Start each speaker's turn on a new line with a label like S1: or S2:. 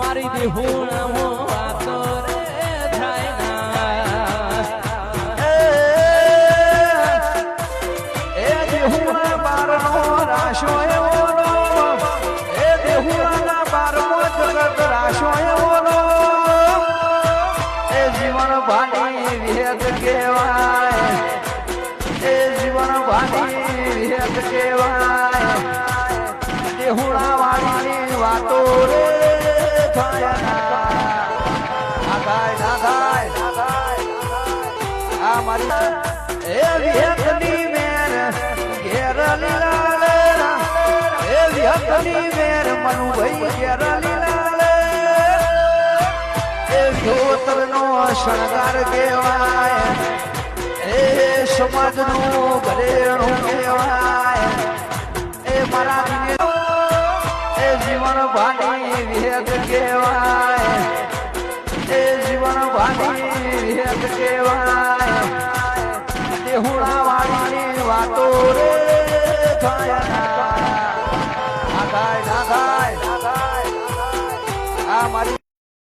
S1: મારી દેહુણામો વાતો રે થાય ના
S2: એ દેહુણા બારનો રાશો એવોનો એ દેહુણાના બારમો જગત રાશો એવોનો એ જીવન ભાની વિહેત કહેવાય એ જીવન ભાની વિહેત કહેવાય દેહુણા વાળીની વાતો રે થાય ના થાય આ મારી એ વિહેતની મેર ઘેર લીલા એ વિહેતની મેર મનુભાઈ ઘેર લીલા એ ધોતરનો શણગાર કહેવાય એ સમાજનું ઘરેણું કહેવાય એ મારા એ જીવન ભાની વિહેત કહેવાય એ જીવન ભાની વિહેત કહેવાય દેહુણા વાળીની વાતો રે થાય ના થાય આ મારી